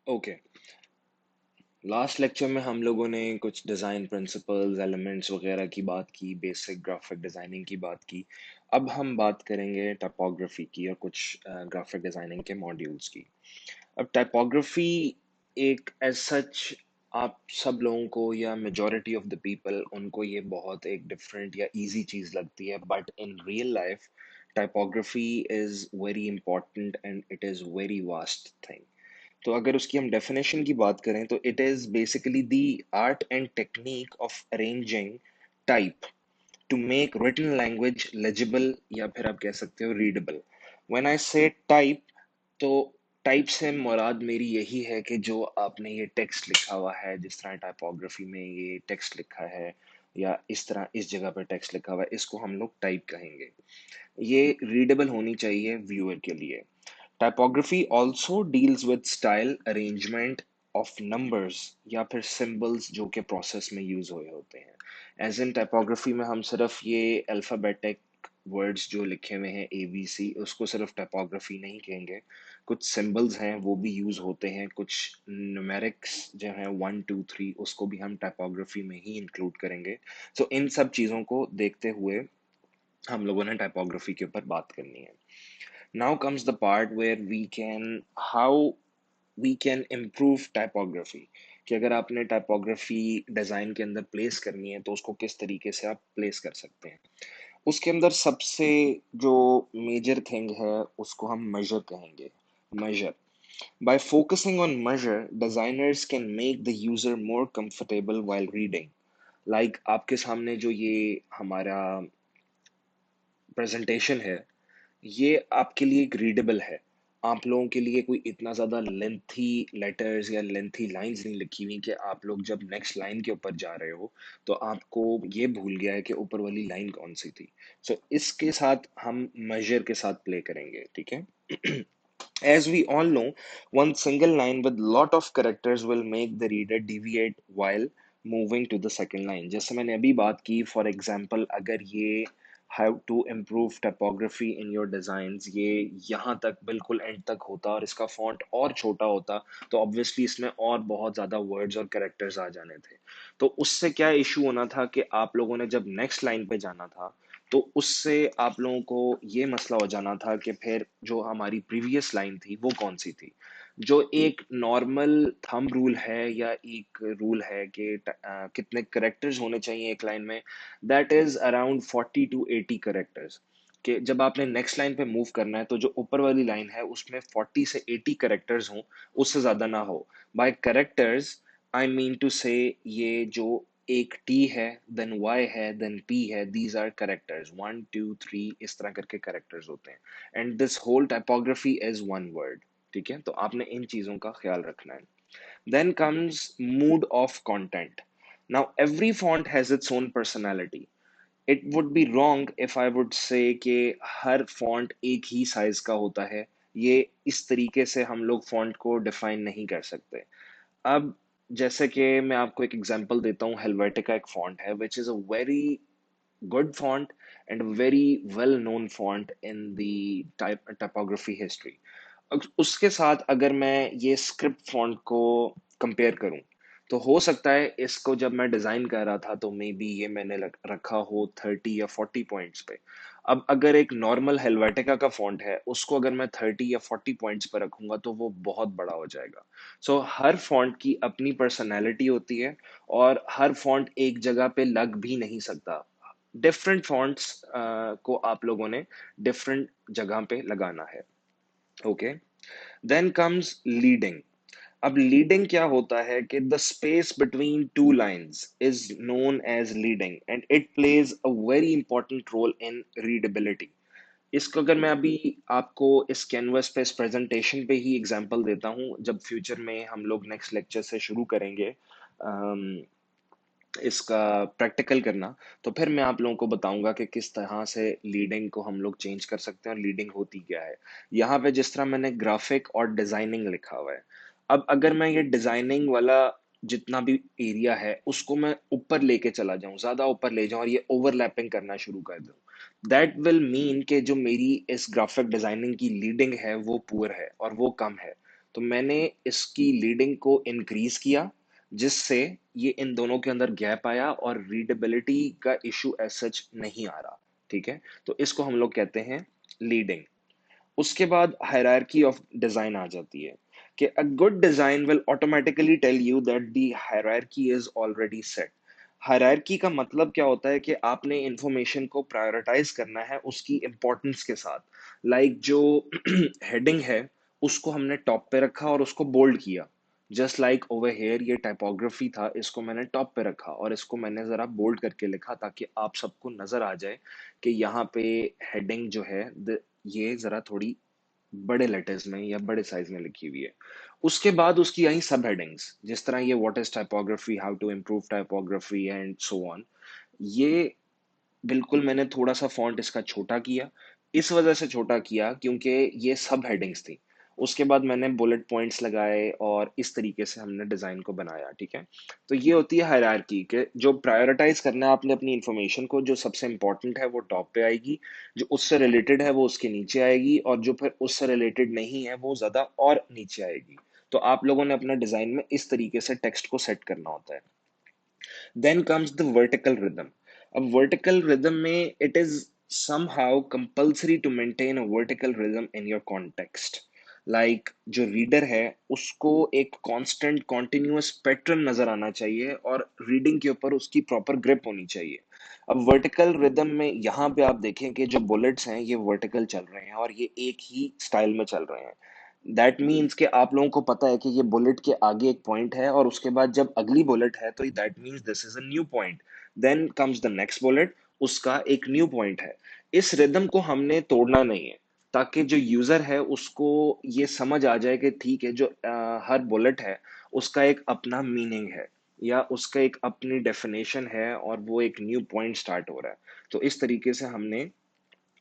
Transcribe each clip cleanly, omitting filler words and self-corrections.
Okay. Last lecture में हम लोगों ने कुछ डिज़ाइन प्रिंसिपल्स, एलिमेंट्स वगैरह की बात की, बेसिक ग्राफिक डिज़ाइनिंग की बात की। अब हम बात करेंगे टाइपोग्राफी की और कुछ ग्राफिक डिज़ाइनिंग के मॉड्यूल्स की। अब टाइपोग्राफी एक एज सच आप सब लोगों को या मेजॉरिटी ऑफ द पीपल उनको ये बहुत एक डिफरेंट या इजी चीज़ लगती है, but in real life typography is very important and it is very vast thing. तो अगर उसकी हम डेफिनेशन की बात करें तो it is basically the art and technique of arranging type to make written language legible या फिर आप कह सकते हो रीडेबल। व्हेन आई से टाइप, तो टाइप से मुराद मेरी यही है कि जो आपने ये टेक्स्ट लिखा हुआ है, जिस तरह टाइपोग्राफी में ये टेक्स्ट लिखा है या इस तरह इस जगह पर टेक्स्ट लिखा हुआ है, इसको हम लोग टाइप कहेंगे। ये रीडेबल होनी चाहिए व्यूअर के लिए। Typography also deals with style arrangement of numbers या फिर सिंबल्स जो कि प्रोसेस में यूज हुए होते हैं। एज इन टाइपोग्राफी में हम सिर्फ ये अल्फाबेटिक वर्ड्स जो लिखे हुए हैं ABC, उसको सिर्फ टाइपोग्राफी नहीं कहेंगे। कुछ सिंबल्स हैं वो भी यूज होते हैं, कुछ न्यूमेरिक्स जो है 1 2 3 उसको भी हम टाइपोग्राफी में ही इंक्लूड करेंगे। सो इन सब चीज़ों को देखते हुए हम लोगों ने टाइपोग्राफी के ऊपर बात करनी है। Now comes the part where we can how we can improve typography, कि अगर आपने टाइपोग्राफी डिजाइन के अंदर प्लेस करनी है तो उसको किस तरीके से आप प्लेस कर सकते हैं। उसके अंदर सबसे जो मेजर थिंग है उसको हम मेजर कहेंगे। Major, by focusing on measure, designers can make the user more comfortable while reading. Like आपके सामने जो ये हमारा प्रेजेंटेशन है, ये आपके लिए एक रीडेबल है। आप लोगों के लिए कोई इतना ज़्यादा लेंथी लेटर्स या लेंथी लाइंस नहीं लिखी हुई कि आप लोग जब नेक्स्ट लाइन के ऊपर जा रहे हो तो आपको ये भूल गया है कि ऊपर वाली लाइन कौन सी थी। सो इसके साथ हम मेजर के साथ प्ले करेंगे, ठीक है। As we all know, one single line with lot of characters will make the reader deviate while moving to the second line. जैसे मैंने अभी बात की, फॉर एग्जाम्पल अगर ये how to improve typography in your designs ये यहाँ तक बिल्कुल एंड तक होता और इसका फॉन्ट और छोटा होता, तो ऑब्वियसली इसमें और बहुत ज़्यादा वर्ड्स और कैरेक्टर्स आ जाने थे। तो उससे क्या इशू होना था कि आप लोगों ने जब नेक्स्ट लाइन पे जाना था तो उससे आप लोगों को ये मसला हो जाना था कि फिर जो हमारी प्रीवियस लाइन थी वो कौन सी थी। जो एक नॉर्मल थंब रूल है या एक रूल है कि कितने करेक्टर्स होने चाहिए एक लाइन में, that is around 40 to 80 characters. कि जब आपने नेक्स्ट लाइन पे मूव करना है तो जो ऊपर वाली लाइन है उसमें 40 से 80 करेक्टर्स हों, उससे ज्यादा ना हो। By characters I mean to से ये जो एक टी है, देन वाई है, देन पी है, दीज आर करेक्टर्स 1 2 3 इस तरह करके करेक्टर्स होते हैं। And this whole typography is one word, ठीक है। तो आपने इन चीजों का ख्याल रखना है। Then comes mood of content. Now every font has its own personality. It would be wrong if I would say कि हर फॉन्ट एक ही साइज का होता है। ये इस तरीके से हम लोग फॉन्ट को डिफाइन नहीं कर सकते। अब जैसे कि मैं आपको एक एग्जांपल देता हूँ, हेलवेटिका एक फॉन्ट है which is a very good font and very well known font in the typography history. उसके साथ अगर मैं ये स्क्रिप्ट फॉन्ट को कंपेयर करूं तो हो सकता है इसको जब मैं डिजाइन कर रहा था तो मे बी ये मैंने रखा हो 30 या 40 पॉइंट्स पे। अब अगर एक नॉर्मल हेलवेटिका का फॉन्ट है उसको अगर मैं 30 या 40 पॉइंट्स पर रखूंगा तो वो बहुत बड़ा हो जाएगा। सो हर फॉन्ट की अपनी पर्सनैलिटी होती है और हर फॉन्ट एक जगह पे लग भी नहीं सकता। डिफरेंट फॉन्ट्स को आप लोगों ने डिफरेंट जगह पे लगाना है। Okay, then comes leading. अब लीडिंग क्या होता है कि the space between two lines is known as leading and it plays a very important role in readability. इसको अगर मैं अभी आपको इस कैनवस पे इस प्रेजेंटेशन पे ही एग्जांपल देता हूँ, जब फ्यूचर में हम लोग नेक्स्ट लेक्चर से शुरू करेंगे इसका प्रैक्टिकल करना, तो फिर मैं आप लोगों को बताऊंगा कि किस तरह से लीडिंग को हम लोग चेंज कर सकते हैं और लीडिंग होती क्या है। यहाँ पे जिस तरह मैंने ग्राफिक और डिजाइनिंग लिखा हुआ है, अब अगर मैं ये डिजाइनिंग वाला जितना भी एरिया है उसको मैं ऊपर लेके चला जाऊं, ज्यादा ऊपर ले जाऊं और ये ओवरलैपिंग करना शुरू कर दूं, दैट विल मीन कि जो मेरी इस ग्राफिक डिजाइनिंग की लीडिंग है वो पुअर है और वो कम है। तो मैंने इसकी लीडिंग को इंक्रीज किया, जिससे ये इन दोनों के अंदर गैप आया और रीडेबिलिटी का इशू एज सच नहीं आ रहा। ठीक है, तो इसको हम लोग कहते हैं लीडिंग। उसके बाद हायरार्की ऑफ डिजाइन आ जाती है कि a good design will automatically tell you that the hierarchy is already set. Hierarchy का मतलब क्या होता है कि आपने इंफॉर्मेशन को प्रायोरिटाइज करना है उसकी इंपॉर्टेंस के साथ। जो हेडिंग है उसको हमने टॉप पे रखा और उसको बोल्ड किया। जस्ट लाइक ओवर हेयर ये टाइपोग्राफी था, इसको मैंने टॉप पे रखा और इसको मैंने जरा बोल्ड करके लिखा ताकि आप सबको नजर आ जाए कि यहाँ पे हेडिंग जो है ये जरा थोड़ी बड़े लेटर्स में या बड़े साइज में लिखी हुई है। उसके बाद उसकी आई सब हेडिंग्स, जिस तरह ये what is typography, how to improve typography and so on. ये बिल्कुल मैंने थोड़ा सा फॉन्ट इसका छोटा किया। इस वजह से छोटा किया क्योंकि ये सब हेडिंग्स थी। उसके बाद मैंने बुलेट पॉइंट्स लगाए और इस तरीके से हमने डिजाइन को बनाया। ठीक है, तो ये होती है हायरार्की के जो प्रायोरिटाइज करना है आपने अपनी इंफॉर्मेशन को, जो सबसे इंपॉर्टेंट है वो टॉप पे आएगी, जो उससे रिलेटेड है वो उसके नीचे आएगी, और जो फिर उससे रिलेटेड नहीं है वो ज्यादा और नीचे आएगी। तो आप लोगों ने अपने डिजाइन में इस तरीके से टेक्स्ट को सेट करना होता है। Then comes the vertical rhythm. अब vertical rhythm में it is somehow compulsory to maintain a vertical rhythm in your context. जो रीडर है उसको एक कांस्टेंट कॉन्टिन्यूअस पैटर्न नजर आना चाहिए और रीडिंग के ऊपर उसकी प्रॉपर ग्रिप होनी चाहिए। अब वर्टिकल रिदम में यहाँ पे आप देखें कि जो बुलेट्स हैं ये वर्टिकल चल रहे हैं और ये एक ही स्टाइल में चल रहे हैं। दैट मीन्स कि आप लोगों को पता है कि ये बुलेट के आगे एक पॉइंट है और उसके बाद जब अगली बुलेट है तो that means this is a new point. Then comes the next bullet, उसका एक न्यू पॉइंट है। इस रिदम को हमने तोड़ना नहीं है, ताकि जो यूजर है उसको ये समझ आ जाए कि ठीक है, जो हर बुलेट है उसका एक अपना मीनिंग है या उसका एक अपनी डेफिनेशन है और वो एक न्यू पॉइंट स्टार्ट हो रहा है। तो इस तरीके से हमने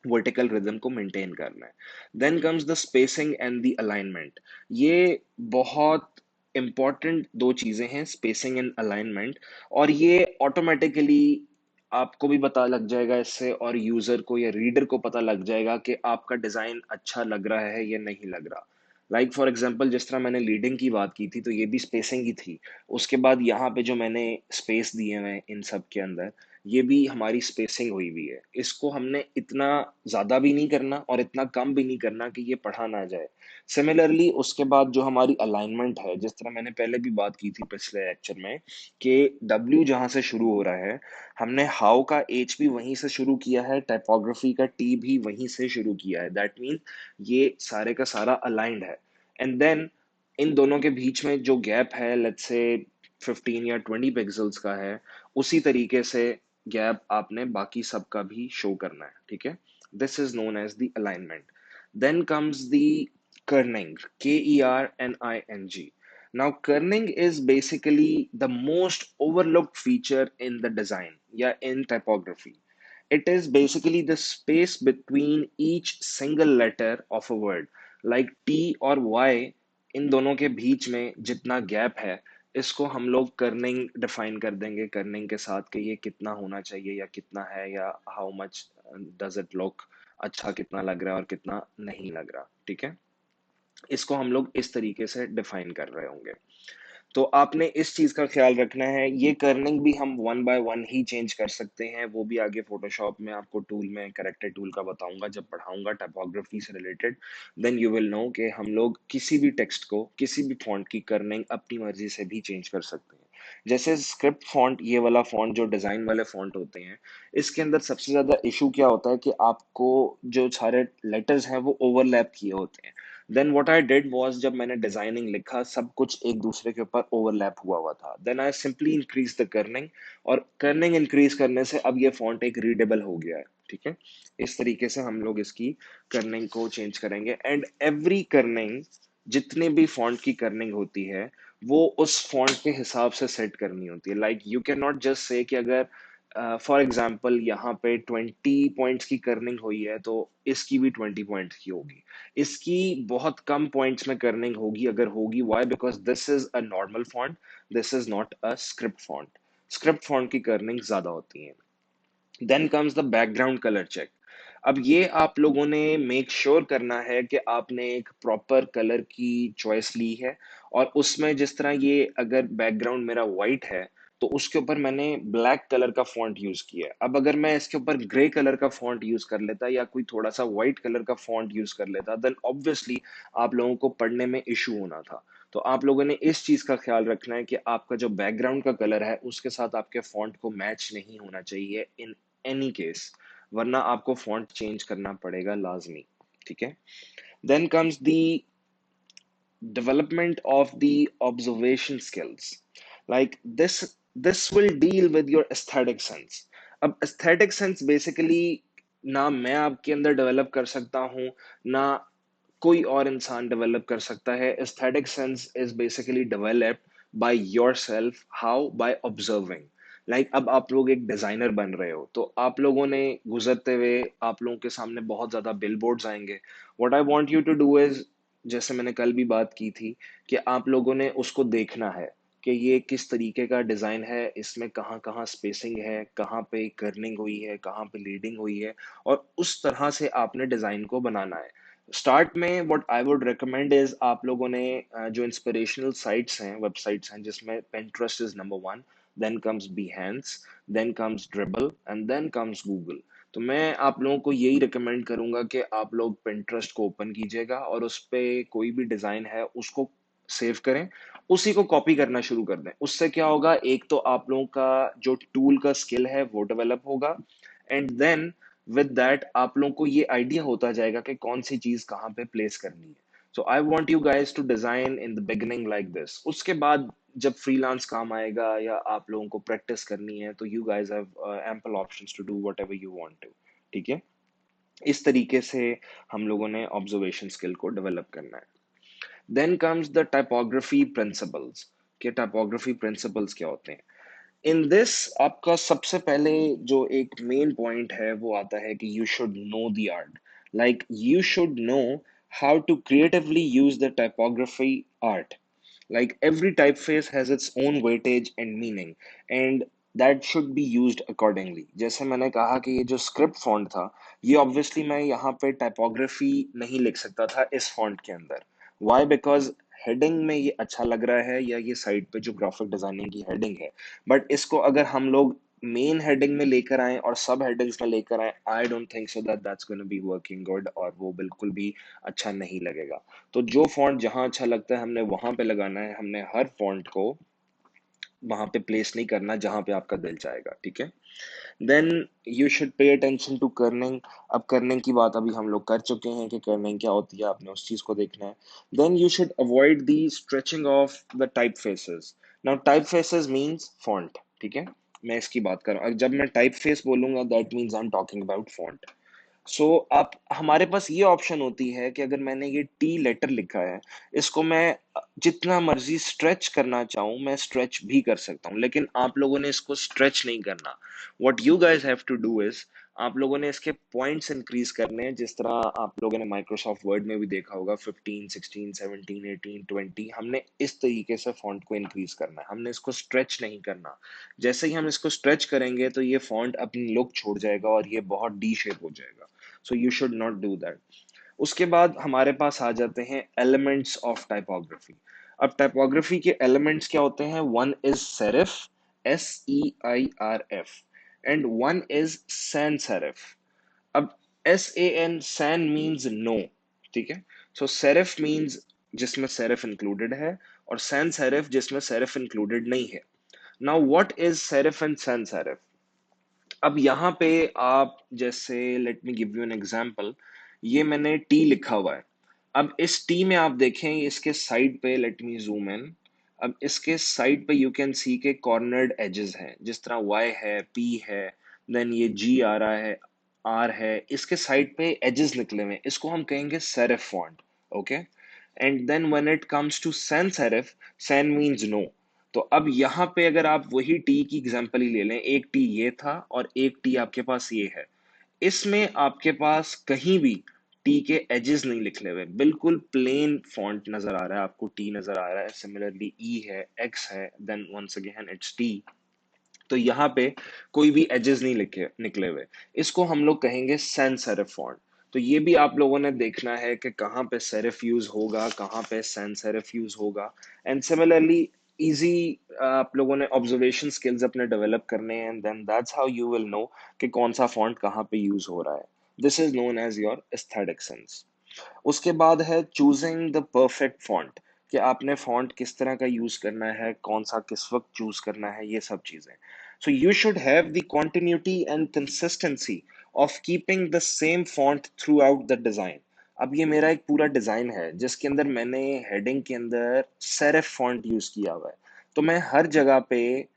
वर्टिकल रिदम को मेंटेन करना है। Then comes the spacing and the alignment. ये बहुत इंपॉर्टेंट दो चीजें हैं, स्पेसिंग एंड अलाइनमेंट। और ये ऑटोमेटिकली आपको भी पता लग जाएगा इससे, और यूजर को या रीडर को पता लग जाएगा कि आपका डिजाइन अच्छा लग रहा है या नहीं लग रहा। फॉर एग्जांपल जिस तरह मैंने लीडिंग की बात की थी तो ये भी स्पेसिंग ही थी। उसके बाद यहाँ पे जो मैंने स्पेस दिए हुए हैं इन सब के अंदर, ये भी हमारी स्पेसिंग हुई हुई है। इसको हमने इतना ज्यादा भी नहीं करना और इतना कम भी नहीं करना कि ये पढ़ा ना जाए। सिमिलरली उसके बाद जो हमारी अलाइनमेंट है, जिस तरह मैंने पहले भी बात की थी पिछले लेक्चर में कि डब्ल्यू जहां से शुरू हो रहा है, हमने हाउ का एच भी वहीं से शुरू किया है, टाइपोग्राफी का टी भी वहीं से शुरू किया है। दैट मीन ये सारे का सारा अलाइंड है। एंड देन इन दोनों के बीच में जो गैप है, लेट्स से 15 या 20 पिक्सल्स का है, उसी तरीके से गैप आपने बाकी सब का भी शो करना है। ठीक है, this is known as the alignment. Then comes the kerning, Kerning. Now kerning is basically the most overlooked feature in the design, yeah, in typography. It is basically the space between each single letter of a word, like T और Y, इन दोनों के बीच में जितना gap है, इसको हम लोग Corning define कर देंगे कर्निंग के साथ कि ये कितना होना चाहिए या कितना है, या how much does it look, अच्छा कितना लग रहा है और कितना नहीं लग रहा। ठीक है, इसको हम लोग इस तरीके से डिफाइन कर रहे होंगे। तो आपने इस चीज का ख्याल रखना है। ये कर्निंग भी हम one by one he change कर सकते हैं, वो भी आगे फोटोशॉप में आपको टूल में करेक्टर टूल का बताऊंगा जब पढ़ाऊंगा टाइपोग्राफी से related. Then you will know कि हम लोग किसी भी टेक्स्ट को किसी भी फॉन्ट की कर्निंग अपनी मर्जी से भी चेंज कर सकते हैं। जैसे स्क्रिप्ट फॉन्ट, ये वाला फॉन्ट जो डिजाइन वाले फॉन्ट होते हैं, इसके अंदर सबसे ज्यादा इशू क्या होता है कि आपको जो सारे लेटर्स हैं वो ओवरलैप किए होते हैं। Then what I did was, जब मैंने डिजाइनिंग लिखा सब कुछ एक दूसरे के ऊपर ओवरलैप हुआ हुआ था। Then I simply increase the kerning, और कर्निंग इंक्रीज करने से अब ये फॉन्ट एक रीडेबल हो गया है। ठीक है, इस तरीके से हम लोग इसकी कर्निंग को चेंज करेंगे। एंड एवरी कर्निंग, जितने भी फॉन्ट की कर्निंग होती है वो उस फॉन्ट के हिसाब से सेट करनी होती है। You can not just say कि अगर फॉर एग्जाम्पल यहाँ पे 20 पॉइंट्स की कर्निंग हुई है तो इसकी भी 20 पॉइंट्स की होगी। इसकी बहुत कम पॉइंट्स में कर्निंग होगी अगर होगी। Why? Because this is a normal font, this is not a script font. Script font की कर्निंग ज्यादा होती है। Then comes the background colour check. अब ये आप लोगों ने मेक श्योर करना है कि आपने एक प्रॉपर कलर की चॉइस ली है, और उसमें जिस तरह ये अगर बैकग्राउंड मेरा वाइट है तो उसके ऊपर मैंने ब्लैक कलर का फॉन्ट यूज किया है। अब अगर मैं इसके ऊपर ग्रे कलर का फॉन्ट यूज कर लेता या कोई थोड़ा सा व्हाइट कलर का फॉन्ट यूज कर लेता, देन ऑब्वियसली आप लोगों को पढ़ने में इशू होना था। तो आप लोगों ने इस चीज का ख्याल रखना है कि आपका जो बैकग्राउंड का कलर है उसके साथ आपके फॉन्ट को मैच नहीं होना चाहिए इन एनी केस, वरना आपको फॉन्ट चेंज करना पड़ेगा लाजमी। ठीक है। Then comes the development of the observation skills, like this will deal with your aesthetic sense. अब aesthetic sense basically ना मैं आपके अंदर डेवलप कर सकता हूँ, ना कोई और इंसान डेवलप कर सकता है। Aesthetic sense is basically developed by yourself. How? By observing. Like अब आप लोग एक डिजाइनर बन रहे हो, तो आप लोगों ने गुजरते हुए आप लोगों के सामने बहुत ज्यादा बिलबोर्ड्स आएंगे। What I want you to do is, जैसे मैंने कल भी बात की थी, कि आप लोगों ने उसको देखना है कि ये किस तरीके का डिजाइन है, इसमें कहाँ कहाँ स्पेसिंग है, कहाँ पे कर्निंग हुई है, कहाँ पे लीडिंग हुई है, और उस तरह से आपने डिजाइन को बनाना है। स्टार्ट में what I would recommend is, आप लोगों ने जो इंस्पिरेशनल साइट्स हैं, वेबसाइट्स हैं, जिसमें Pinterest is number one, then comes Behance, then comes Dribbble, and then comes Google. तो मैं आप लोगों को यही रिकमेंड करूंगा कि आप लोग Pinterest को ओपन कीजिएगा और उस पे कोई भी डिजाइन है उसको सेव करें, उसी को कॉपी करना शुरू कर दें। उससे क्या होगा, एक तो आप लोगों का जो टूल का स्किल है वो डेवलप होगा, एंड देन विद दैट आप लोगों को ये आइडिया होता जाएगा कि कौन सी चीज कहाँ पे प्लेस करनी है। So I want you guys to design in the beginning like this. उसके बाद जब फ्रीलांस काम आएगा या आप लोगों को प्रैक्टिस करनी है, तो you guys have ample options to do whatever you want to. ठीक है। इस तरीके से हम लोगों ने ऑब्जर्वेशन स्किल को डेवलप करना है। Then comes the typography principles. के टाइपोग्राफी प्रिंसिपल्स क्या होते हैं? इन दिस आपका सबसे पहले जो एक मेन पॉइंट है वो आता है कि you should know the art. Like you should know how to creatively use the typography art. like every typeface has its own weightage and meaning, and that should be used accordingly। जैसे मैंने कहा कि ये जो script font था, ये obviously मैं यहाँ पे टाइपोग्राफी नहीं लिख सकता था इस फॉन्ट के अंदर। वाई? बिकॉज हेडिंग में ये अच्छा लग रहा है, या ये साइड पे जो ग्राफिक डिजाइनिंग की हेडिंग है, बट इसको अगर हम लोग मेन हेडिंग में लेकर आए और सब हेडिंग्स में लेकर आए, I don't think so that that's gonna be working good, और वो बिल्कुल भी अच्छा नहीं लगेगा। तो जो फॉन्ट जहां अच्छा लगता है हमने वहां पे लगाना है, हमने हर फॉन्ट को वहां पे प्लेस नहीं करना जहां पे आपका दिल चाहेगा। ठीक है। Then you should pay attention to kerning. अब कर्निंग की बात अभी हम लोग कर चुके हैं कि कर्निंग क्या होती है, आपने उस चीज को देखना है। Then you should avoid the stretching of the type faces. Now type faces means font. ठीक है। मैं इसकी बात कर रहा हूँ, जब मैं टाइप फेस बोलूंगा that means I am talking about font. आप हमारे पास ये ऑप्शन होती है कि अगर मैंने ये टी लेटर लिखा है, इसको मैं जितना मर्जी स्ट्रेच करना चाहूं मैं स्ट्रेच भी कर सकता हूं, लेकिन आप लोगों ने इसको स्ट्रेच नहीं करना। What you guys have to do is, आप लोगों ने इसके पॉइंट्स इंक्रीज करने हैं, जिस तरह आप लोगों ने माइक्रोसॉफ्ट वर्ड में भी देखा होगा, 15 16 17 18 20। हमने इस तरीके से फॉन्ट को इंक्रीज करना है, हमने इसको स्ट्रेच नहीं करना। जैसे ही हम इसको स्ट्रेच करेंगे तो ये फॉन्ट अपनी लुक छोड़ जाएगा और ये बहुत डी शेप हो जाएगा। So you should not do that. उसके बाद हमारे पास आ जाते हैं एलिमेंट्स ऑफ टाइपोग्राफी। अब टाइपोग्राफी के एलिमेंट्स क्या होते हैं? One is serif, SEIRF, and one is sans serif. अब SAN, सैन मीन्स नो। ठीक है। सो सेरिफ मीन्स जिसमें सेरिफ इंक्लूडेड है, और सैन सेरिफ जिसमें सेरिफ इंक्लूडेड नहीं है। Now what is serif and sans serif? अब यहाँ पे आप जैसे, let me give you an example. ये मैंने टी लिखा हुआ है। अब इस टी में आप देखें इसके साइड पे, लेट मी जूम इन। अब इसके साइड पे यू कैन सी के कॉर्नर्ड एजेस हैं, जिस तरह वाई है, पी है, देन ये जी आ रहा है, आर है, इसके साइड पे एजेस निकले हुए हैं, इसको हम कहेंगे serif font. Okay. And then when it comes to sans serif, sans means no. तो अब यहाँ पे अगर आप वही टी की एग्जांपल ही ले लें, एक टी ये था और एक टी आपके पास ये है, इसमें आपके पास कहीं भी टी के एजेस नहीं लिखे हुए, बिल्कुल प्लेन फॉन्ट नजर आ रहा है आपको, टी नजर आ रहा है। सिमिलरली ई है, एक्स है, then once again it's T. तो यहाँ पे कोई भी एजेस नहीं लिखे निकले हुए। इसको हम लोग कहेंगे सैंस सेरिफ फॉन्ट। तो ये भी आप लोगों ने देखना है कि कहाँ पे सेरिफ यूज होगा, कहाँ पे सैंस सेरिफ यूज होगा। एंड सिमिलरली इजी आप लोगों ने ऑब्जर्वेशन स्किल्स अपने डेवलप करने हैं, and then that's how you will know कि कौन सा फॉन्ट कहाँ पे यूज हो रहा है। This is known as your aesthetic sense. उसके बाद है चूजिंग द परफेक्ट फॉन्ट, कि आपने फॉन्ट किस तरह का यूज करना है, कौन सा किस वक्त चूज करना है, ये सब चीजें। So you should have the continuity and consistency of keeping the same font throughout the design. अब ये मेरा एक पूरा डिजाइन है जिसके अंदर मैंने हेडिंग के अंदर सेरिफ फॉन्ट यूज किया हुआ है। तो मैं हर जगह पे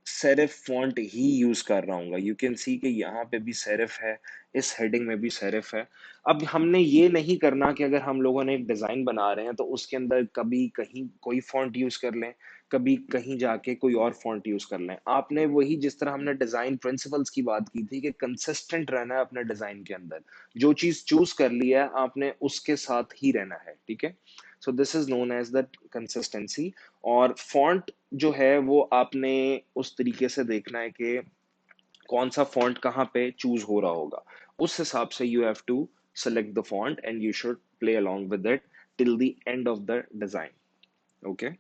सेरिफ फॉन्ट ही यूज कर रहा हूँ। यू कैन सी कि यहाँ पे भी सेरिफ है, इस हेडिंग में भी सेरिफ है। अब हमने ये नहीं करना कि अगर हम लोगों ने एक डिजाइन बना रहे हैं तो उसके अंदर कभी कहीं कोई फॉन्ट यूज कर लें, कभी कहीं जाके कोई और फॉन्ट यूज कर लें। आपने वही, जिस तरह हमने डिजाइन प्रिंसिपल्स की बात की थी कि कंसिस्टेंट रहना है अपने डिजाइन के अंदर, जो चीज चूज कर लिया है आपने उसके साथ ही रहना है, ठीक है। So this is known as the consistency. और फॉन्ट जो है वो आपने उस तरीके से देखना है कि कौन सा फॉन्ट कहाँ पे चूज हो रहा होगा, उस हिसाब से you have to select the font and you should play along with it till the end of the design. Okay.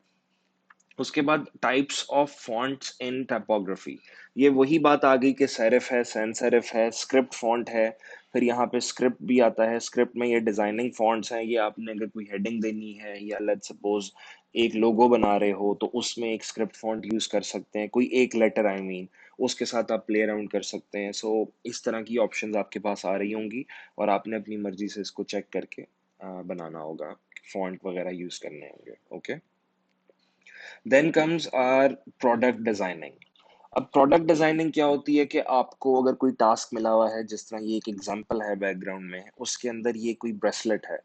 उसके बाद types of fonts in typography. ये वही बात आ गई कि सेरिफ है, सैंस सेरिफ है, स्क्रिप्ट फॉन्ट है। फिर यहाँ पे स्क्रिप्ट भी आता है। स्क्रिप्ट में ये डिजाइनिंग फॉन्ट्स हैं, ये आपने अगर कोई हेडिंग देनी है या लेट्स सपोज एक लोगो बना रहे हो तो उसमें एक स्क्रिप्ट फॉन्ट यूज कर सकते हैं, कोई एक लेटर आई मीन, उसके साथ आप प्ले अराउंड कर सकते हैं। सो इस तरह की ऑप्शंस आपके पास आ रही होंगी और आपने अपनी मर्जी से इसको चेक करके बनाना होगा, फॉन्ट वगैरह यूज करने होंगे। Okay. Then comes our product designing. अब प्रोडक्ट डिजाइनिंग क्या होती है कि आपको अगर कोई टास्क मिला हुआ है, जिस तरह ये एक एग्जांपल है बैकग्राउंड में, उसके अंदर ये कोई ब्रेसलेट है,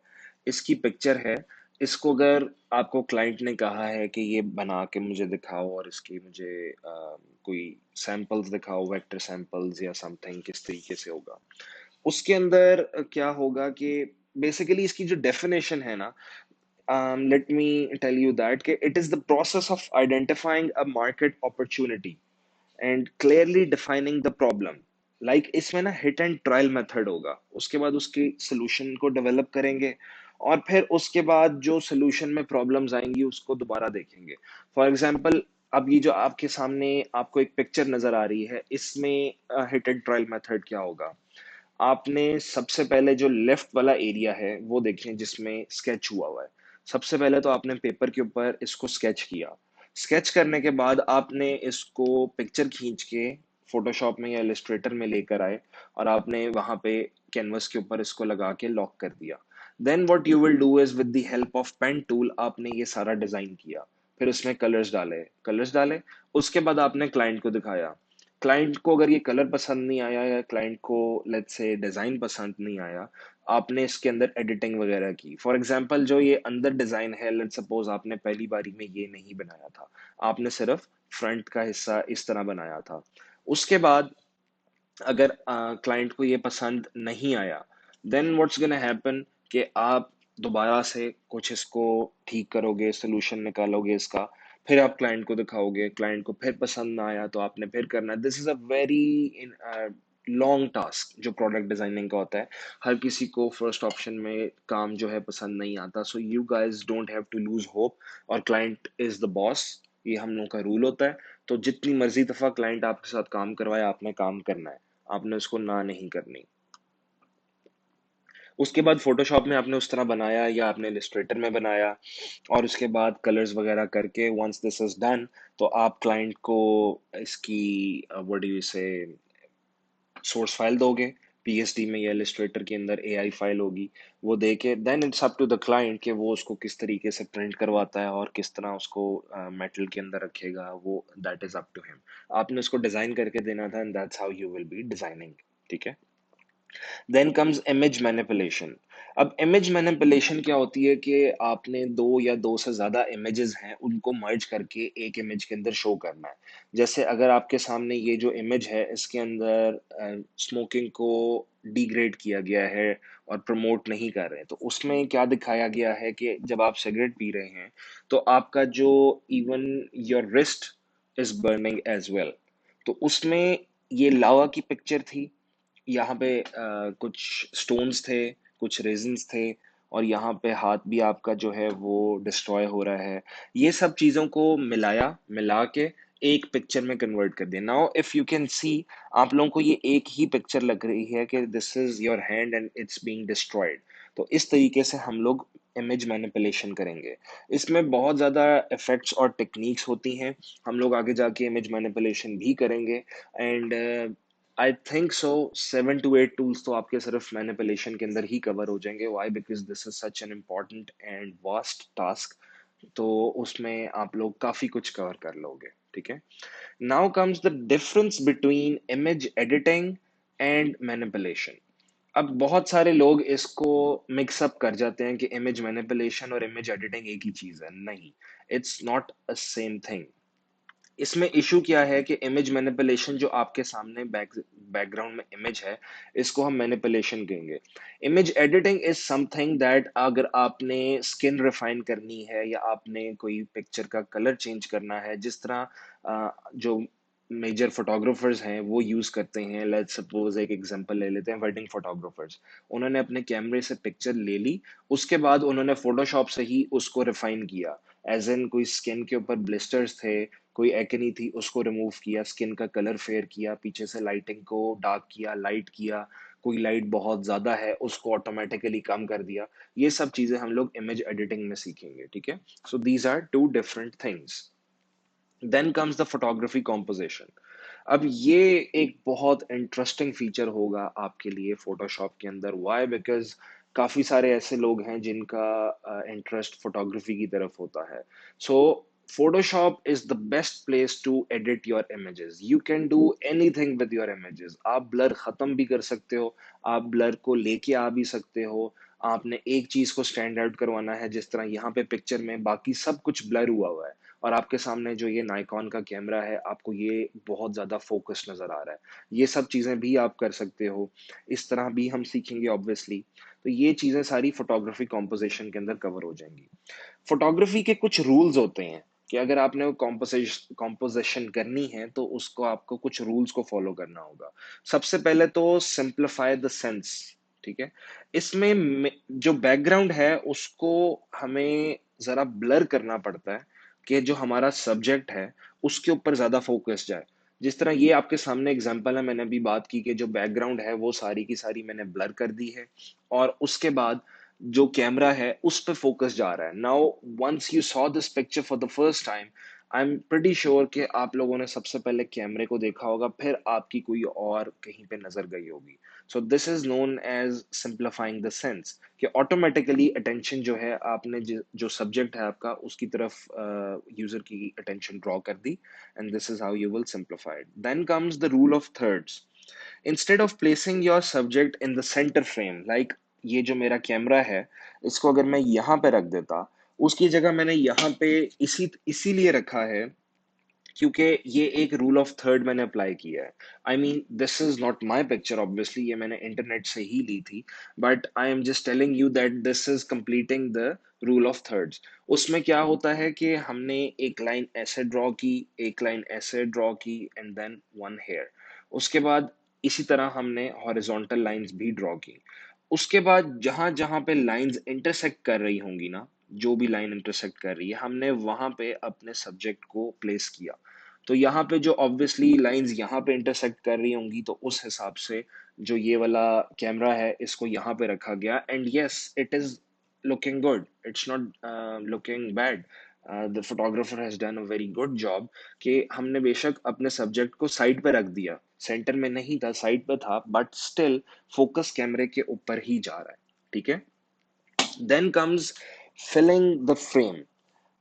इसकी पिक्चर है। इसको अगर आपको क्लाइंट ने कहा है कि ये बना के मुझे दिखाओ और इसकी मुझे कोई सैंपल्स दिखाओ, वेक्टर सैंपल्स या समथिंग, किस तरीके से होगा, उसके अंदर क्या होगा कि बेसिकली इसकी जो डेफिनेशन है ना, let me tell you that it is the process of identifying a market opportunity and clearly defining the problem. Like इसमें ना हिट एंड ट्रायल मेथड होगा, उसके बाद उसकी सोल्यूशन को डेवलप करेंगे और फिर उसके बाद जो सोल्यूशन में प्रॉब्लम्स आएंगी उसको दोबारा देखेंगे। फॉर एग्जांपल, अब ये जो आपके सामने आपको एक पिक्चर नजर आ रही है, इसमें हिट एंड ट्रायल मेथड क्या होगा। आपने सबसे पहले जो लेफ्ट वाला एरिया है वो देखें जिसमें स्केच हुआ हुआ है। सबसे पहले तो आपने पेपर के ऊपर इसको स्केच किया। स्केच करने के बाद आपने इसको पिक्चर खींच के फोटोशॉप में या इलस्ट्रेटर में लेकर आए और आपने वहां पे कैनवस के ऊपर इसको लगा के लॉक कर दिया। Then what you will do is with the help of pen tool आपने ये सारा डिजाइन किया। फिर उसमें कलर्स डाले। उसके बाद आपने क्लाइंट को दिखाया। क्लाइंट को अगर ये कलर पसंद नहीं आया या क्लाइंट को लेट्स से डिजाइन पसंद नहीं आया, आपने इसके अंदर एडिटिंग वगैरह की। फॉर एग्जांपल, जो ये अंदर डिजाइन है, लेट्स सपोज आपने पहली बारी में ये नहीं बनाया था, आपने सिर्फ फ्रंट का हिस्सा इस तरह बनाया था। उसके बाद अगर क्लाइंट को ये पसंद नहीं आया, देन व्हाट्स गोना हैपन कि आप दोबारा से कुछ इसको ठीक करोगे, सोल्यूशन निकालोगे इसका। फिर आप क्लाइंट को दिखाओगे, क्लाइंट को फिर पसंद ना आया तो आपने फिर करना है। This is a very long task जो प्रोडक्ट डिजाइनिंग का होता है। हर किसी को फर्स्ट ऑप्शन में काम जो है पसंद नहीं आता। So you guys don't have to lose hope, और क्लाइंट इज द बॉस, ये हम लोगों का रूल होता है। तो जितनी मर्जी दफा क्लाइंट आपके साथ काम करवाए, आपने काम करना है, आपने उसको ना नहीं करनी। उसके बाद फोटोशॉप में आपने उस तरह बनाया या आपने इलस्ट्रेटर में बनाया, और उसके बाद कलर्स वगैरह करके वंस दिस इज डन, तो आप क्लाइंट को इसकी व्हाट डू यू से सोर्स फाइल दोगे। पीएसडी में या इलस्ट्रेटर के अंदर एआई फाइल होगी, वो दे के then it's up to the client कि वो उसको किस तरीके से प्रिंट करवाता है और किस तरह उसको मेटल के अंदर रखेगा, वो that is up to him. आपने उसको डिजाइन करके देना था, and that's how you will be designing. ठीक है। Then comes image manipulation. अब इमेज मैनिपुलेशन क्या होती है कि आपने दो या दो से ज्यादा इमेजेस हैं उनको मर्ज करके एक इमेज के अंदर शो करना है। जैसे अगर आपके सामने ये जो इमेज है, इसके अंदर स्मोकिंग को डिग्रेड किया गया है और प्रमोट नहीं कर रहे हैं, तो उसमें क्या दिखाया गया है कि जब आप सिगरेट पी रहे हैं तो आपका जो even your wrist is burning as well. तो उसमें ये लावा की पिक्चर थी। यहाँ पे कुछ स्टोन्स थे, कुछ रेजिन्स थे, और यहाँ पे हाथ भी आपका जो है वो डिस्ट्रॉय हो रहा है। ये सब चीजों को मिला के एक पिक्चर में कन्वर्ट कर दिया। Now if you can see, आप लोगों को ये एक ही पिक्चर लग रही है कि this is your hand and it's being destroyed. तो इस तरीके से हम लोग इमेज मैनिपुलेशन करेंगे। इसमें बहुत ज़्यादा इफेक्ट्स और टेक्निक्स होती हैं। हम लोग आगे जाके इमेज मैनिपुलेशन भी करेंगे। And I think so 7 to 8 tools तो आपके सिर्फ मैनिपुलेशन के अंदर ही कवर हो जाएंगे। Why? Because this is such an important and vast task. तो उसमें आप लोग काफी कुछ कवर कर लोगे। ठीक है। Now comes the difference between image editing and manipulation. अब बहुत सारे लोग इसको मिक्सअप कर जाते हैं कि इमेज मैनिपुलेशन और इमेज एडिटिंग एक ही चीज है। नहीं, it's not a same thing. इसमें इशू क्या है कि इमेज मैनिपुलेशन जो आपके सामने बैकग्राउंड में इमेज है, इसको हम मैनिपुलेशन कहेंगे। Image editing is something that अगर आपने स्किन रिफाइन करनी है या आपने कोई पिक्चर का कलर चेंज करना है, जिस तरह जो मेजर फोटोग्राफर्स हैं वो यूज करते हैं। लेट्स सपोज एक एग्जांपल ले लेते हैं, वेडिंग फोटोग्राफर्स। उन्होंने अपने कैमरे से पिक्चर ले ली, उसके बाद उन्होंने फोटोशॉप से ही उसको रिफाइन किया। एज एन कोई स्किन के ऊपर ब्लिस्टर्स थे, कोई एक्ने थी, उसको रिमूव किया, स्किन का कलर फेयर किया, पीछे से लाइटिंग को डार्क किया, लाइट किया, कोई लाइट बहुत ज्यादा है उसको ऑटोमेटिकली कम कर दिया। ये सब चीजें हम लोग इमेज एडिटिंग में सीखेंगे। ठीक है। So these are two different things. Then comes the photography composition. अब ये एक बहुत इंटरेस्टिंग फीचर होगा आपके लिए फोटोशॉप के अंदर। व्हाई? बिकॉज काफी सारे ऐसे लोग हैं जिनका इंटरेस्ट फोटोग्राफी की तरफ होता है। So Photoshop is the best place to edit your images. You can do anything with your images. आप ब्लर खत्म भी कर सकते हो, आप ब्लर को लेके आ भी सकते हो। आपने एक चीज को स्टैंड आउट करवाना है, जिस तरह यहाँ पे पिक्चर में बाकी सब कुछ ब्लर हुआ हुआ है, और आपके सामने जो ये नाइकॉन का कैमरा है, आपको ये बहुत ज्यादा फोकस नजर आ रहा है। ये सब चीजें भी आप कर सकते हो। इस तरह भी हम सीखेंगे ऑब्वियसली। तो ये चीजें सारी फोटोग्राफी कॉम्पोजिशन के अंदर कवर हो जाएंगी। फोटोग्राफी के कुछ रूल्स होते हैं कि अगर आपने वो कॉम्पोजिशन करनी है तो उसको आपको कुछ रूल्स को फॉलो करना होगा। सबसे पहले तो सिंप्लीफाई द सेंस। ठीक है। इसमें जो बैकग्राउंड है उसको हमें जरा ब्लर करना पड़ता है कि जो हमारा सब्जेक्ट है उसके ऊपर ज्यादा फोकस जाए। जिस तरह ये आपके सामने एग्जांपल है, मैंने अभी बात की कि जो बैकग्राउंड है वो सारी की सारी मैंने ब्लर कर दी है, और उसके बाद जो कैमरा है उस पे फोकस जा रहा है। Now once you saw this picture for the first time, I am pretty sure कि आप लोगों ने सबसे पहले कैमरे को देखा होगा, फिर आपकी कोई और कहीं पे नजर गई होगी। So this is known as simplifying the sense, कि ऑटोमेटिकली अटेंशन जो है आपने जो सब्जेक्ट है आपका उसकी तरफ यूजर की अटेंशन ड्रॉ कर दी। And this is how you will simplify it. Then comes the rule of thirds. Instead of placing your subject in the centre frame, like ये जो मेरा कैमरा है, इसको अगर मैं यहाँ पे रख देता, उसकी जगह मैंने यहाँ पे इसीलिए रखा है क्योंकि ये एक रूल ऑफ थर्ड मैंने अप्लाई किया है। I mean this is not my picture obviously, ये मैंने इंटरनेट से ही ली थी, but I am just telling you that this is completing the rule of thirds. उसमें क्या होता है कि हमने एक लाइन ऐसे ड्रॉ की, एक लाइन ऐसे ड्रॉ की, एंड देन वन हेयर। उसके बाद इसी तरह हमने हॉरिजॉन्टल लाइंस भी ड्रॉ की। उसके बाद जहां जहां पे लाइंस इंटरसेक्ट कर रही होंगी ना, जो भी लाइन इंटरसेक्ट कर रही है, हमने वहां पे अपने सब्जेक्ट को प्लेस किया। तो यहाँ पे जो ऑब्वियसली लाइंस यहाँ पे इंटरसेक्ट कर रही होंगी, तो उस हिसाब से जो ये वाला कैमरा है इसको यहाँ पे रखा गया। And yes, it is looking good, it's not looking bad. The photographer has done a very good job कि हमने बेशक अपने सब्जेक्ट को साइड पे रख दिया, सेंटर में नहीं था, साइड पे था, बट स्टिल फोकस कैमरे के ऊपर ही जा रहा है। ठीक है। Then comes filling the frame.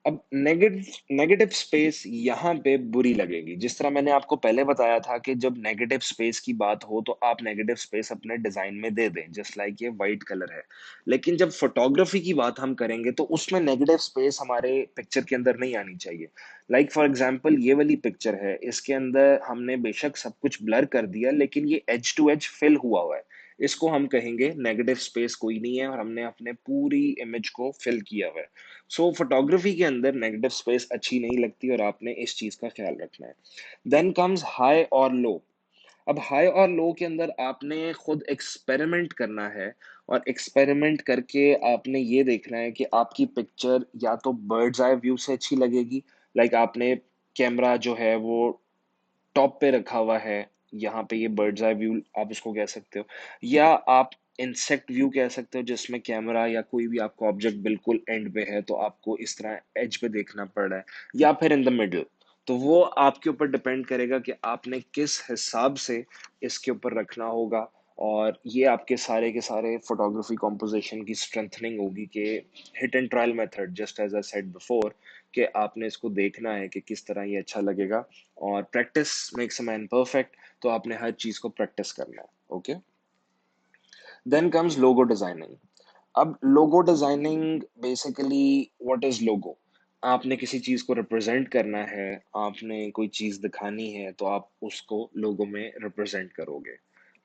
अब नेगेटिव नेगेटिव स्पेस यहाँ पे बुरी लगेगी। जिस तरह मैंने आपको पहले बताया था कि जब नेगेटिव स्पेस की बात हो तो आप नेगेटिव स्पेस अपने डिजाइन में दे दें, जस्ट लाइक ये वाइट कलर है। लेकिन जब फोटोग्राफी की बात हम करेंगे तो उसमें नेगेटिव स्पेस हमारे पिक्चर के अंदर नहीं आनी चाहिए। लाइक फॉर एग्जांपल ये वाली पिक्चर है, इसके अंदर हमने बेशक सब कुछ ब्लर कर दिया, लेकिन ये एज टू एज फिल हुआ हुआ है। इसको हम कहेंगे नेगेटिव स्पेस कोई नहीं है और हमने अपने पूरी इमेज को फिल किया हुआ है। सो फोटोग्राफी के अंदर नेगेटिव स्पेस अच्छी नहीं लगती और आपने इस चीज का ख्याल रखना है। देन कम्स हाई और लो। अब हाई और लो के अंदर आपने खुद एक्सपेरिमेंट करना है और एक्सपेरिमेंट करके आपने ये देखना है कि आपकी पिक्चर या तो बर्ड्स आई व्यू से अच्छी लगेगी, लाइक आपने कैमरा जो है वो टॉप पे रखा हुआ है, यहाँ पे ये बर्ड्स आई व्यू आप इसको कह सकते हो, या आप इंसेक्ट व्यू कह सकते हो जिसमें कैमरा या कोई भी आपका ऑब्जेक्ट बिल्कुल एंड पे है तो आपको इस तरह एज पे देखना पड़ रहा है, या फिर इन द मिडल। तो वो आपके ऊपर डिपेंड करेगा कि आपने किस हिसाब से इसके ऊपर रखना होगा। और ये आपके सारे के सारे फोटोग्राफी कॉम्पोजिशन की स्ट्रेंथनिंग होगी कि hit and trial method, just as I said before, कि आपने इसको देखना है कि किस तरह ये अच्छा लगेगा। और practice makes a man perfect, तो आपने हर चीज को प्रैक्टिस करना है। Okay. Then comes logo designing. अब logo designing basically, what is logo? आपने किसी चीज को रिप्रेजेंट करना है, आपने कोई चीज दिखानी है तो आप उसको लोगो में रिप्रेजेंट करोगे।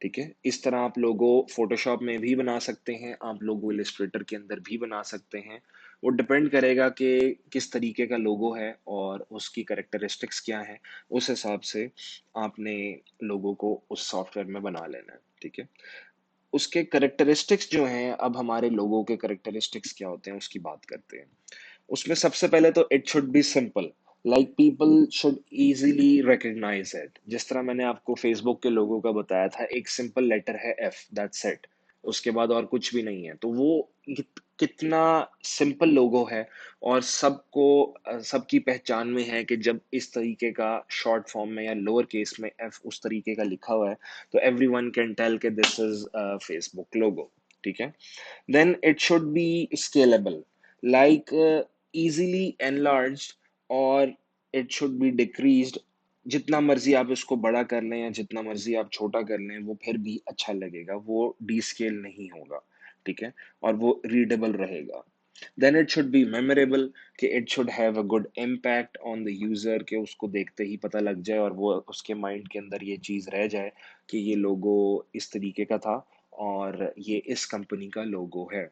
ठीक है, इस तरह आप लोगो फोटोशॉप में भी बना सकते हैं, आप लोगो इलिस्ट्रेटर के अंदर भी बना सकते हैं। वो डिपेंड करेगा कि किस तरीके का लोगो है और उसकी करेक्टरिस्टिक्स क्या है। उस हिसाब से आपने लोगो को उस सॉफ्टवेयर में बना लेना है। ठीक है, उसके करेक्टरिस्टिक्स जो हैं, अब हमारे लोगों के करेक्टरिस्टिक्स क्या होते हैं उसकी बात करते हैं। उसमें सबसे पहले तो it should be simple, like people should easily recognise it. जिस तरह मैंने आपको फेसबुक के लोगों का बताया था, एक सिंपल लेटर है एफ, दैट्स इट, उसके बाद और कुछ भी नहीं है। तो वो कितना सिंपल लोगो है और सबको सबकी पहचान में है कि जब इस तरीके का शॉर्ट फॉर्म में या लोअर केस में एफ उस तरीके का लिखा हुआ है तो एवरी वन कैन टेल कि दिस इज फेसबुक लोगो। ठीक है, then it should be scalable, like easily enlarged, or it should be decreased। जितना मर्जी आप इसको बड़ा कर लें या जितना मर्जी आप छोटा कर लें वो फिर भी अच्छा लगेगा, वो डीस्केल नहीं होगा। ठीक है, और वो रीडेबल रहेगा। Then it should be memorable, कि it should have a good impact on the user, के उसको देखते ही पता लग जाए और वो उसके माइंड के अंदर ये चीज रह जाए कि ये लोगो इस तरीके का था और ये इस कंपनी का लोगो है।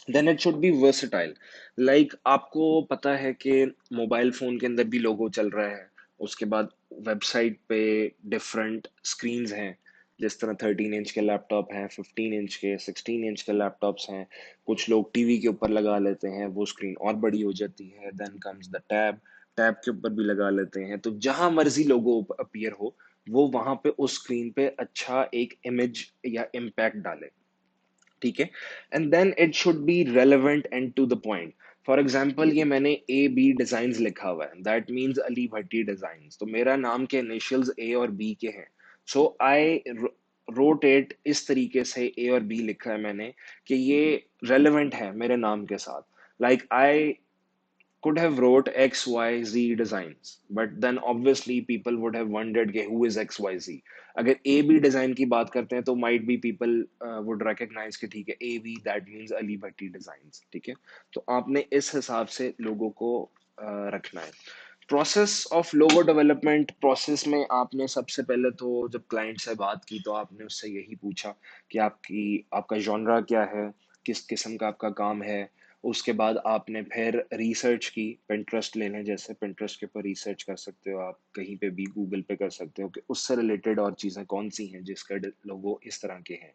Then it should be versatile, like आपको पता है कि मोबाइल फोन के अंदर भी लोगो चल रहा है, उसके बाद वेबसाइट पे डिफरेंट स्क्रीन्स हैं। जिस तरह 13 इंच के लैपटॉप हैं, 15 इंच के, 16 इंच के लैपटॉप्स हैं। कुछ लोग टीवी के ऊपर लगा लेते हैं, वो स्क्रीन और बड़ी हो जाती है। Then comes the tab, tab के ऊपर भी लगा लेते हैं। तो जहां मर्जी लोगो अपीयर हो, वो वहां पे उस स्क्रीन पे अच्छा एक इमेज या इम्पैक्ट डाले। ठीक है, and then it should be relevant and to the point. For example, ये मैंने ए बी डिजाइन लिखा हुआ है, that means Ali Bhatti design, तो मेरा नाम के इनिशियल्स ए और बी के हैं। सो आई रोट इट इस तरीके से, ए और बी लिखा है मैंने कि ये रेलेवेंट है मेरे नाम के साथ। Like I could have wrote XYZ designs, but then obviously people would have wondered कि who is XYZ। अगर A B डिजाइन की बात करते हैं तो might be people would recognize कि ठीक है, A B that means Ali Bhatti designs. ठीक है, तो आपने इस हिसाब से लोगों को रखना है। Process of logo development process में आपने सबसे पहले तो जब क्लाइंट से बात की तो आपने उससे यही पूछा कि आपका जॉनरा क्या है, किस किस्म का आपका काम है। उसके बाद आपने फिर रिसर्च की, पिंटरेस्ट ले लें, जैसे पिंटरेस्ट के ऊपर रिसर्च कर सकते हो आप, कहीं पे भी गूगल पे कर सकते हो कि उससे रिलेटेड और चीज़ें कौन सी हैं जिसका लोगो इस तरह के हैं।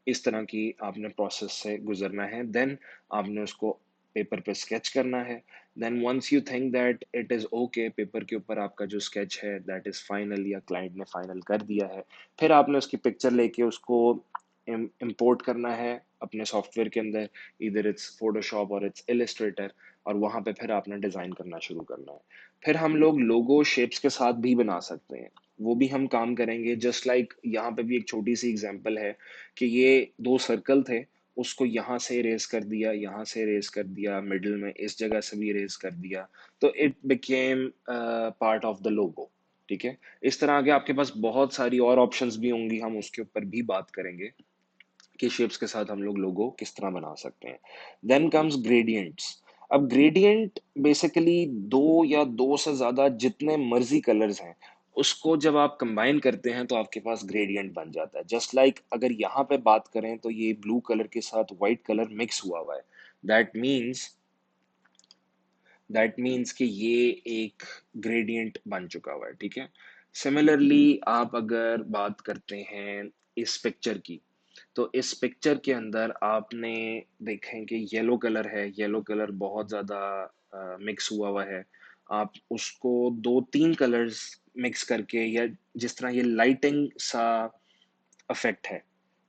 इस तरह की आपने प्रोसेस से गुजरना है। देन आपने उसको पेपर पे स्केच करना है। Then once you think that it is okay, paper के ऊपर आपका जो स्केच है दैट इज फाइनल या क्लाइंट ने फाइनल कर दिया है, फिर आपने उसकी पिक्चर लेके उसको इंपोर्ट करना है अपने सॉफ्टवेयर के अंदर, इधर इट्स फोटोशॉप और इट्स इलिस्ट्रेटर, और वहां पे फिर आपने डिजाइन करना शुरू करना है। फिर हम लोग लोगो शेप्स के साथ भी बना सकते हैं, वो भी हम काम करेंगे। जस्ट लाइक यहाँ पे भी एक छोटी सी एग्जांपल है कि ये दो सर्कल थे, उसको यहाँ से इरेज कर दिया, यहाँ से इरेज कर दिया, मिडिल में इस जगह से भी इरेज कर दिया, तो it became part of the logo. ठीक है, इस तरह के आपके पास बहुत सारी और ऑप्शंस भी होंगी, हम उसके ऊपर भी बात करेंगे कि शेप्स के साथ हम लोग लोगो किस तरह बना सकते हैं। Then comes gradients. अब ग्रेडियंट बेसिकली दो या दो से ज्यादा जितने मर्जी कलर्स हैं उसको जब आप कंबाइन करते हैं तो आपके पास ग्रेडियंट बन जाता है। जस्ट लाइक अगर यहाँ पे बात करें तो ये ब्लू कलर के साथ व्हाइट कलर मिक्स हुआ हुआ है। दैट मीन्स दैट मीन्स कि ये एक ग्रेडियंट बन चुका हुआ है, ठीक है। सिमिलरली आप अगर बात करते हैं इस पिक्चर की, तो इस पिक्चर के अंदर आपने देखें कि येलो कलर है, येलो कलर बहुत ज़्यादा मिक्स हुआ हुआ है। आप उसको दो तीन कलर्स मिक्स करके, या जिस तरह ये लाइटिंग सा इफेक्ट है,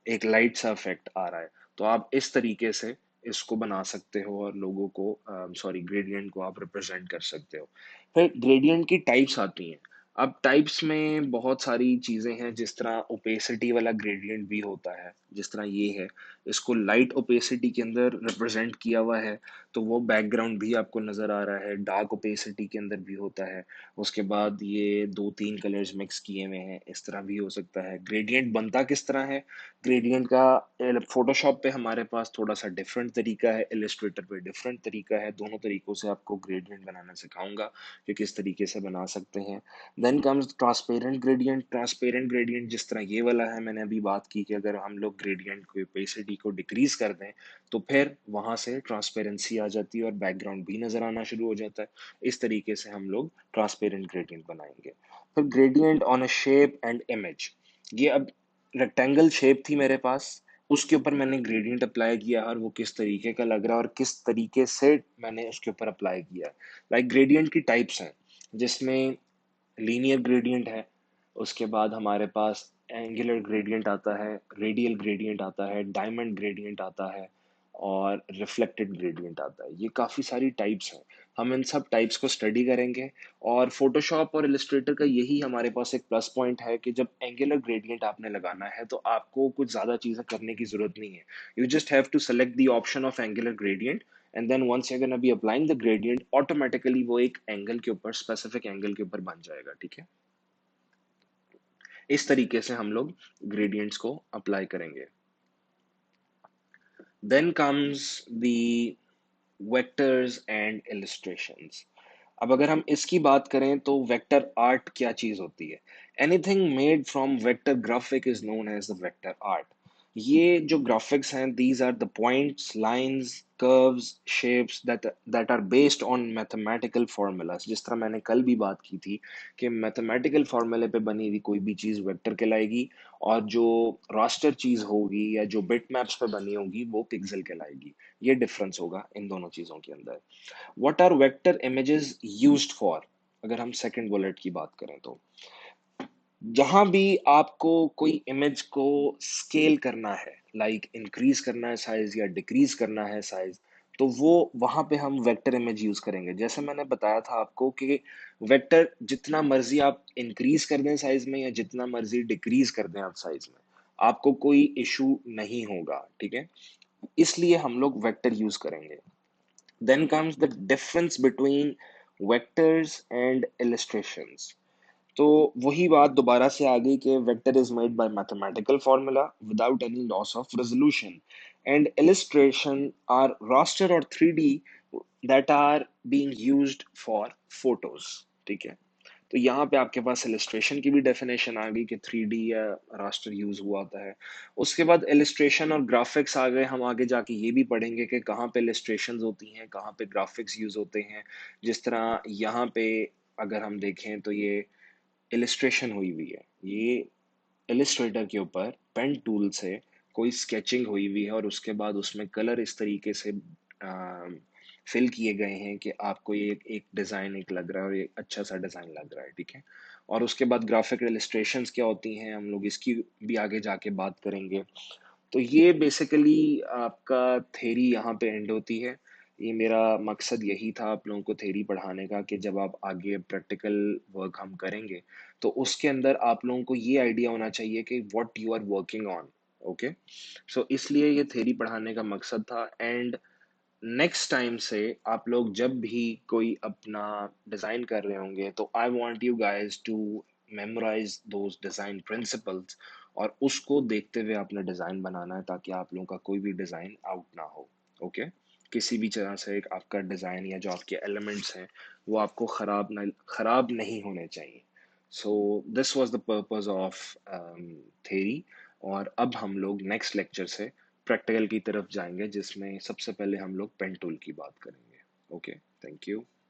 एक लाइट सा इफेक्ट आ रहा है, तो आप इस तरीके से इसको बना सकते हो और लोगों को, सॉरी, ग्रेडियंट को आप रिप्रेजेंट कर सकते हो। फिर ग्रेडियंट की टाइप्स आती हैं। अब टाइप्स में बहुत सारी चीजें हैं, जिस तरह ओपेसिटी वाला ग्रेडियंट भी होता है, जिस तरह ये है, इसको लाइट ओपेसिटी के अंदर रिप्रेजेंट किया हुआ है, तो वो बैकग्राउंड भी आपको नजर आ रहा है। डार्क ओपेसिटी के अंदर भी होता है, उसके बाद ये दो तीन कलर्स मिक्स किए हुए हैं, इस तरह भी हो सकता है। ग्रेडियंट बनता किस तरह है, ग्रेडियंट का फोटोशॉप पे हमारे पास थोड़ा सा डिफरेंट तरीका है, इलिस्ट्रेटर पे डिफरेंट तरीका है। दोनों तरीकों से आपको ग्रेडियंट बनाना सिखाऊंगा कि किस तरीके से बना सकते हैं। Then comes transparent gradient. Transparent gradient जिस तरह ये वाला है, मैंने अभी बात की कि अगर हम लोग ग्रेडियंट को, ओपेसिटी को डिक्रीज कर दें, तो फिर वहां से ट्रांसपेरेंसी आ जाती है और बैकग्राउंड भी नजर आना शुरू हो जाता है। इस तरीके से हम लोग ट्रांसपेरेंट ग्रेडियंट बनाएंगे। फिर gradient on a shape and image. ये अब रेक्टेंगल शेप थी मेरे पास, उसके ऊपर मैंने ग्रेडियंट अप्लाई किया और वो किस तरीके का लग रहा है और किस तरीके से मैंने उसके ऊपर अप्लाई किया। लाइक ग्रेडियंट की टाइप्स हैं, जिसमें लीनियर ग्रेडियंट है, उसके बाद हमारे पास एंगुलर ग्रेडियंट आता है, रेडियल ग्रेडियंट आता है, डायमंड ग्रेडियंट आता है, और रिफ्लेक्टेड ग्रेडियंट आता है। ये काफ़ी सारी टाइप्स हैं। हम इन सब टाइप्स को स्टडी करेंगे। और फोटोशॉप और इलस्ट्रेटर का यही हमारे पास एक प्लस पॉइंट है कि जब एंगुलर ग्रेडियंट आपने लगाना है तो आपको कुछ ज़्यादा चीज़ें करने की ज़रूरत नहीं है। You just have to select the option of angular gradient, and then once you gonna be applying the gradient, automatically वो एक एंगल के ऊपर, स्पेसिफिक एंगल के ऊपर बन जाएगा, ठीक है। इस तरीके से हम लोग ग्रेडियंट्स को अप्लाई करेंगे। Then comes the vectors and illustrations. अब अगर हम इसकी बात करें तो वेक्टर आर्ट क्या चीज होती है। Anything made from vector graphic is known as the vector art. ये जो ग्राफिक्स हैं, these are the points, lines, curves, shapes that are based on mathematical formulas. जिस तरह मैंने कल भी बात की थी कि मैथमेटिकल फॉर्मूले पे बनी हुई कोई भी चीज वेक्टर कहलाएगी, और जो रास्टर चीज होगी या जो बिट मैप्स पे बनी होगी वो पिक्सल कहलाएगी। ये डिफरेंस होगा इन दोनों चीजों के अंदर। What are vector images used for. अगर हम सेकंड बुलेट की बात करें तो जहां भी आपको कोई इमेज को स्केल करना है, लाइक इंक्रीज करना है साइज या डिक्रीज करना है साइज, तो वो वहां पे हम वेक्टर इमेज यूज करेंगे। जैसे मैंने बताया था आपको कि वेक्टर जितना मर्जी आप इंक्रीज कर दें साइज में या जितना मर्जी डिक्रीज कर दें आप साइज में, आपको कोई इशू नहीं होगा, ठीक है। इसलिए हम लोग वेक्टर यूज करेंगे। Then comes the difference between vectors and illustrations. तो वही बात दोबारा से आ गई कि vector is made by mathematical formula without any loss of resolution, and illustration are raster or 3D that are being used for photos, ठीक है। तो यहाँ पे आपके पास इलिस्ट्रेशन की भी डेफिनेशन आ गई कि 3D या रास्टर यूज हुआ होता है। उसके बाद इलिस्ट्रेशन और ग्राफिक्स आ गए। हम आगे जाके ये भी पढ़ेंगे कि कहाँ पे इलिस्ट्रेशन होती हैं, कहाँ पे ग्राफिक्स यूज होते हैं। जिस तरह यहाँ पे अगर हम देखें तो ये इलिस्ट्रेशन हुई हुई है, ये इलिस्ट्रेटर के ऊपर पेन टूल से कोई स्केचिंग हुई हुई है, और उसके बाद उसमें कलर इस तरीके से फिल किए गए हैं कि आपको ये एक डिज़ाइन एक लग रहा है और ये अच्छा सा डिज़ाइन लग रहा है, ठीक है। और उसके बाद ग्राफिक इलिस्ट्रेशंस क्या होती हैं, हम लोग इसकी भी आगे जाके बात करेंगे। तो ये बेसिकली आपका थेरी यहाँ पे एंड होती है। ये मेरा मकसद यही था आप लोगों को थेरी पढ़ाने का कि जब आप आगे प्रैक्टिकल वर्क हम करेंगे तो उसके अंदर आप लोगों को ये आइडिया होना चाहिए कि what you are working on. Okay, so इसलिए ये थेरी पढ़ाने का मकसद था। एंड नेक्स्ट टाइम से आप लोग जब भी कोई अपना डिज़ाइन कर रहे होंगे तो I want you guys to memorise those design principles, और उसको देखते हुए अपना डिज़ाइन बनाना है ताकि आप लोगों का कोई भी डिज़ाइन आउट ना हो। ओके, किसी भी तरह से एक आपका डिज़ाइन या जो आपके एलिमेंट्स हैं वो आपको खराब नहीं होने चाहिए। So this was the purpose of theory. और अब हम लोग नेक्स्ट लेक्चर से प्रैक्टिकल की तरफ जाएंगे, जिसमें सबसे पहले हम लोग पेन टूल की बात करेंगे। Okay, thank you.